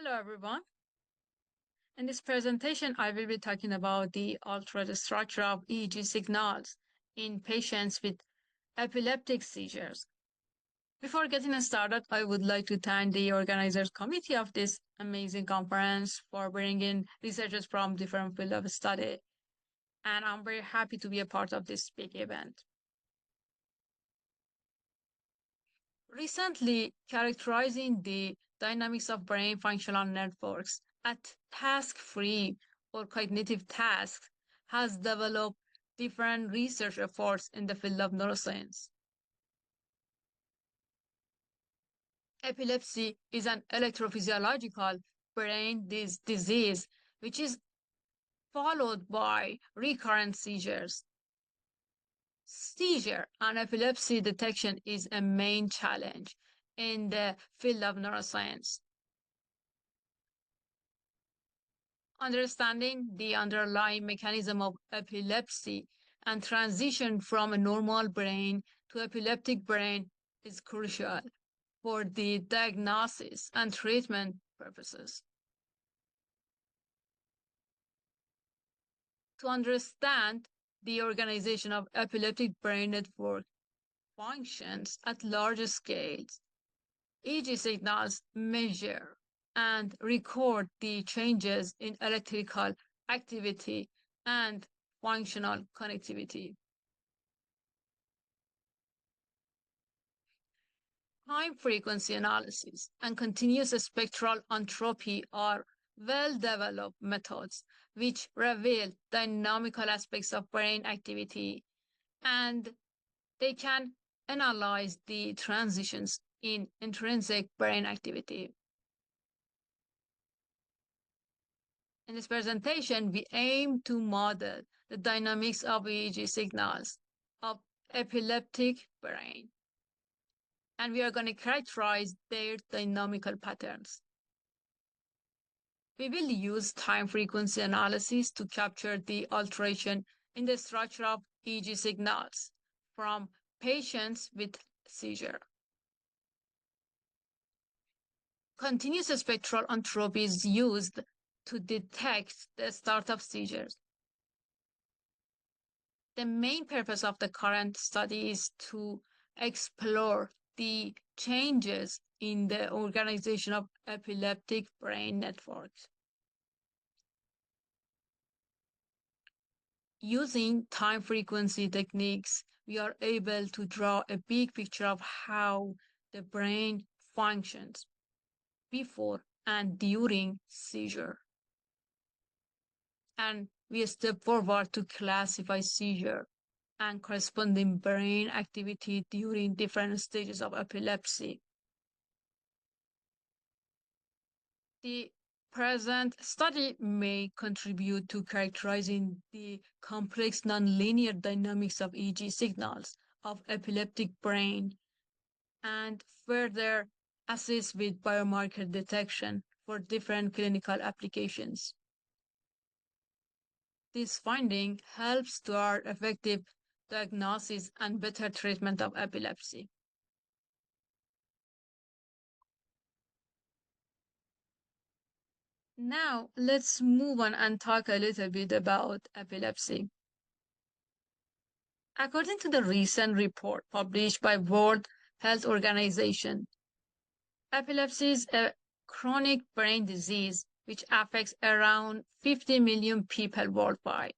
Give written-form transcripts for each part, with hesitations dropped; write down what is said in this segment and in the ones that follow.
Hello, everyone. In this presentation, I will be talking about the altered structure of EEG signals in patients with epileptic seizures. Before getting started, I would like to thank the organizers committee of this amazing conference for bringing researchers from different fields of study, and I'm very happy to be a part of this big event. Recently, characterizing the dynamics of brain functional networks at task-free or cognitive tasks has developed different research efforts in the field of neuroscience. Epilepsy is an electrophysiological brain disease which is followed by recurrent seizures. Seizure and epilepsy detection is a main challenge in the field of neuroscience. Understanding the underlying mechanism of epilepsy and transition from a normal brain to epileptic brain is crucial for the diagnosis and treatment purposes. To understand the organization of epileptic brain network functions at large scales, EEG signals measure and record the changes in electrical activity and functional connectivity. Time frequency analysis and continuous spectral entropy are well-developed methods which reveal dynamical aspects of brain activity, and they can analyze the transitions in intrinsic brain activity. In this presentation, we aim to model the dynamics of EEG signals of epileptic brain, and we are going to characterize their dynamical patterns. We will use time frequency analysis to capture the alteration in the structure of EEG signals from patients with seizure. Continuous spectral entropy is used to detect the start of seizures. The main purpose of the current study is to explore the changes in the organization of epileptic brain networks. Using time frequency techniques, we are able to draw a big picture of how the brain functions before and during seizure. And we step forward to classify seizure and corresponding brain activity during different stages of epilepsy. The present study may contribute to characterizing the complex nonlinear dynamics of EEG signals of epileptic brain and further assist with biomarker detection for different clinical applications. This finding helps toward effective diagnosis and better treatment of epilepsy. Now, let's move on and talk a little bit about epilepsy. According to the recent report published by World Health Organization, epilepsy is a chronic brain disease which affects around 50 million people worldwide.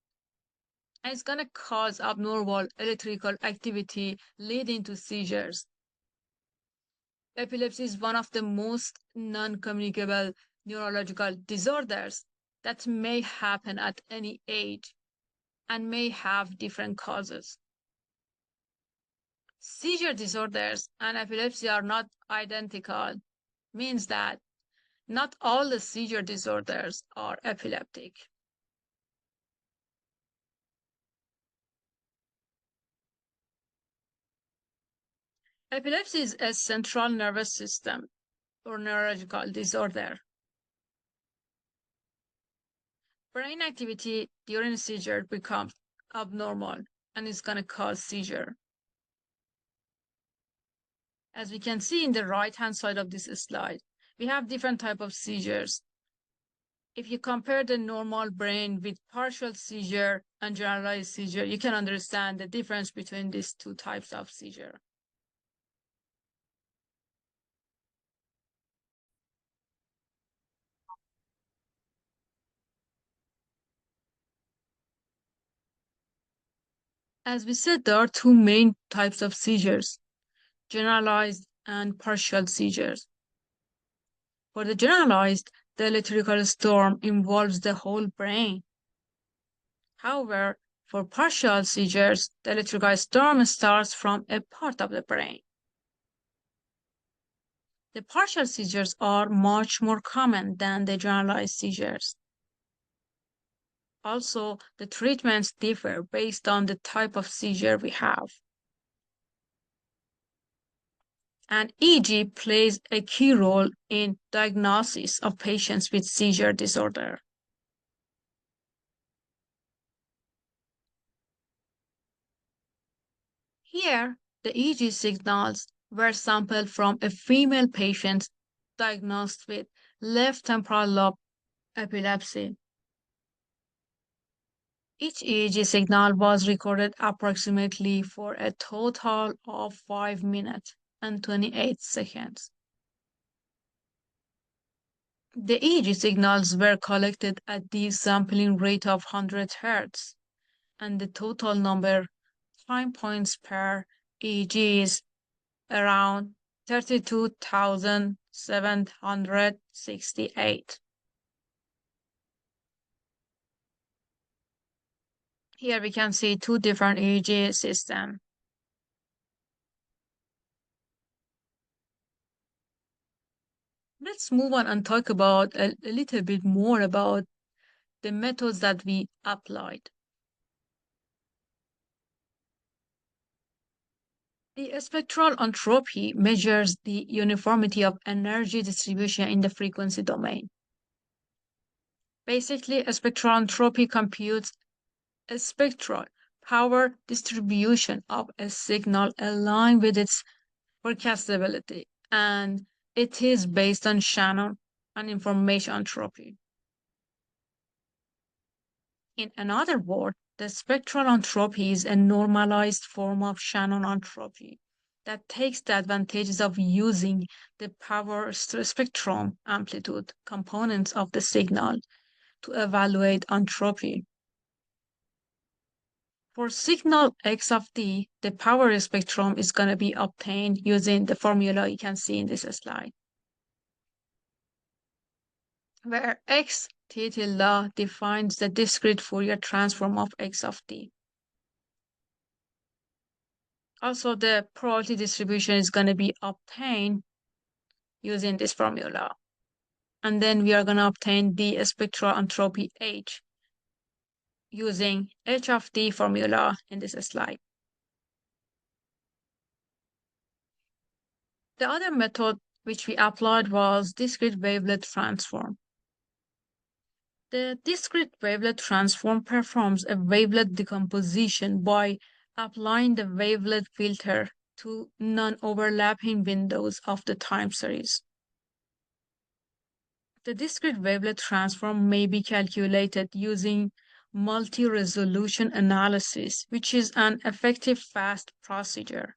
And it's going to cause abnormal electrical activity leading to seizures. Epilepsy is one of the most non-communicable neurological disorders that may happen at any age and may have different causes. Seizure disorders and epilepsy are not identical, means that not all the seizure disorders are epileptic. Epilepsy is a central nervous system or neurological disorder. Brain activity during a seizure becomes abnormal and is going to cause seizure. As we can see in the right-hand side of this slide, We have different type of seizures. If you compare the normal brain with partial seizure and generalized seizure, you can understand the difference between these two types of seizure. As we said, there are two main types of seizures, generalized and partial seizures. For the generalized, the electrical storm involves the whole brain. However, for partial seizures, the electrical storm starts from a part of the brain. The partial seizures are much more common than the generalized seizures. Also, the treatments differ based on the type of seizure we have. And EEG plays a key role in diagnosis of patients with seizure disorder. Here, the EEG signals were sampled from a female patient diagnosed with left temporal lobe epilepsy. Each EEG signal was recorded approximately for a total of 5 minutes and 28 seconds. The EEG signals were collected at the sampling rate of 100 Hz, and the total number time points per EEG is around 32,768. Here we can see two different EEG systems. Let's move on and talk about a little bit more about the methods that we applied. The spectral entropy measures the uniformity of energy distribution in the frequency domain. Basically, a spectral entropy computes a spectral power distribution of a signal aligned with its forecastability, and it is based on Shannon and information entropy. In another word, the spectral entropy is a normalized form of Shannon entropy that takes the advantages of using the power spectrum amplitude components of the signal to evaluate entropy. For signal x of t, the power spectrum is going to be obtained using the formula you can see in this slide, where x t tilde defines the discrete Fourier transform of x of t. Also, the probability distribution is going to be obtained using this formula. And then we are going to obtain the spectral entropy H using H of t formula in this slide. The other method which we applied was discrete wavelet transform. The discrete wavelet transform performs a wavelet decomposition by applying the wavelet filter to non-overlapping windows of the time series. The discrete wavelet transform may be calculated using multi-resolution analysis, which is an effective fast procedure,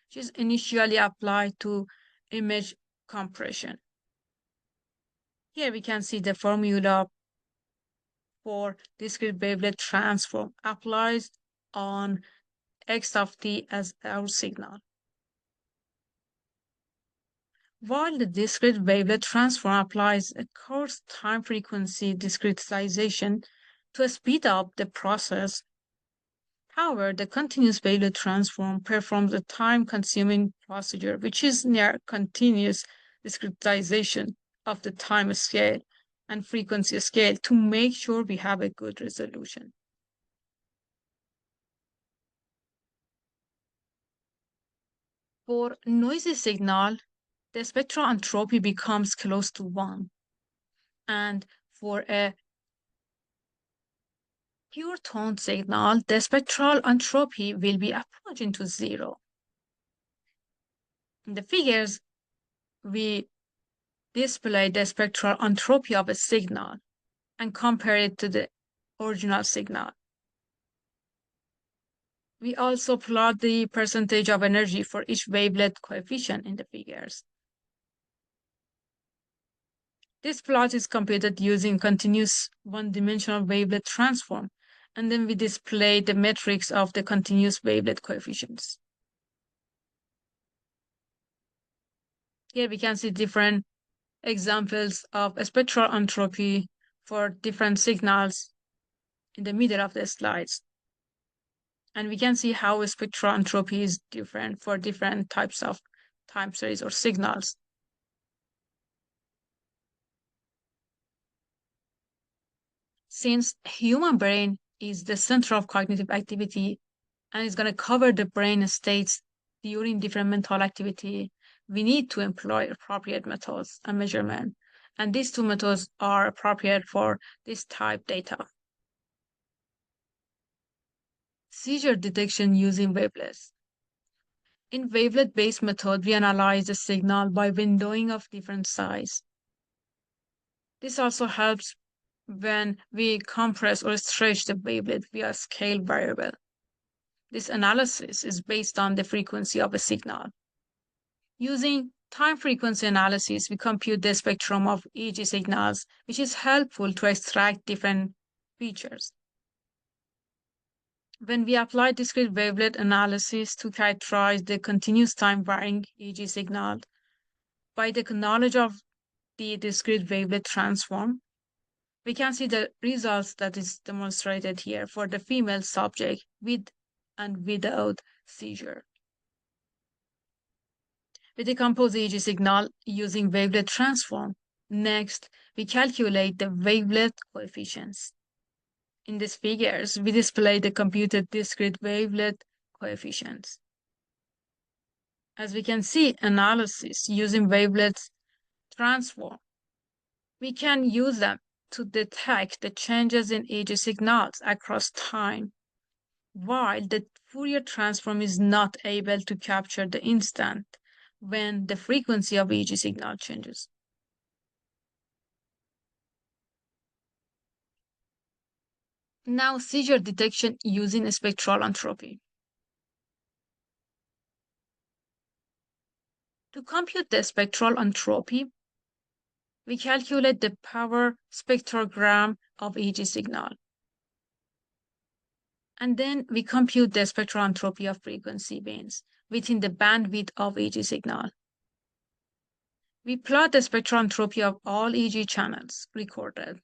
which is initially applied to image compression. Here we can see the formula for discrete wavelet transform applies on x of t as our signal. While the discrete wavelet transform applies a coarse time frequency discretization to speed up the process, however, the continuous wavelet transform performs a time-consuming procedure, which is near continuous discretization of the time scale and frequency scale to make sure we have a good resolution. For noisy signal, the spectral entropy becomes close to 1. And for a pure tone signal, the spectral entropy will be approaching to 0. In the figures, we display the spectral entropy of a signal and compare it to the original signal. We also plot the percentage of energy for each wavelet coefficient in the figures. This plot is computed using continuous one-dimensional wavelet transform, and then we display the metrics of the continuous wavelet coefficients. Here we can see different examples of a spectral entropy for different signals in the middle of the slides. And we can see how spectral entropy is different for different types of time series or signals. Since human brain is the center of cognitive activity and is going to cover the brain states during different mental activity, we need to employ appropriate methods and measurement. And these two methods are appropriate for this type data. Seizure detection using wavelets. In wavelet-based method, we analyze the signal by windowing of different size. This also helps when we compress or stretch the wavelet via scale variable. This analysis is based on the frequency of a signal. Using time frequency analysis, we compute the spectrum of EEG signals, which is helpful to extract different features. When we apply discrete wavelet analysis to characterize the continuous time varying EEG signal, by the knowledge of the discrete wavelet transform, we can see the results that is demonstrated here for the female subject with and without seizure. We decompose the EEG signal using wavelet transform. Next, we calculate the wavelet coefficients. In these figures, we display the computed discrete wavelet coefficients. As we can see, analysis using wavelets transform. We can use them to detect the changes in EEG signals across time, while the Fourier transform is not able to capture the instant when the frequency of EEG signal changes. Now, seizure detection using spectral entropy. To compute the spectral entropy, we calculate the power spectrogram of EEG signal. And then we compute the spectral entropy of frequency bands within the bandwidth of EEG signal. We plot the spectral entropy of all EEG channels recorded.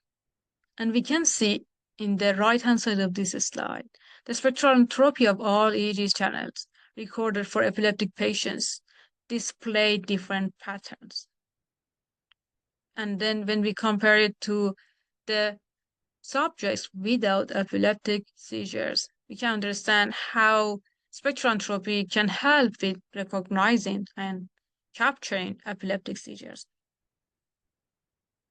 And we can see in the right-hand side of this slide, the spectral entropy of all EEG channels recorded for epileptic patients display different patterns. And then when we compare it to the subjects without epileptic seizures, we can understand how spectral entropy can help with recognizing and capturing epileptic seizures.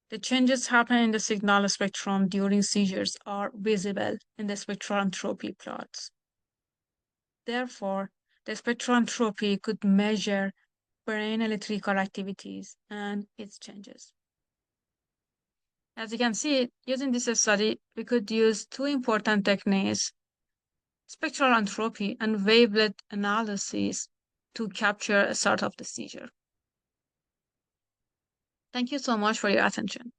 The changes happening in the signal spectrum during seizures are visible in the spectral entropy plots. Therefore, the spectral entropy could measure brain electrical activities and its changes. As you can see, using this study, we could use two important techniques, spectral entropy and wavelet analysis, to capture a start of the seizure. Thank you so much for your attention.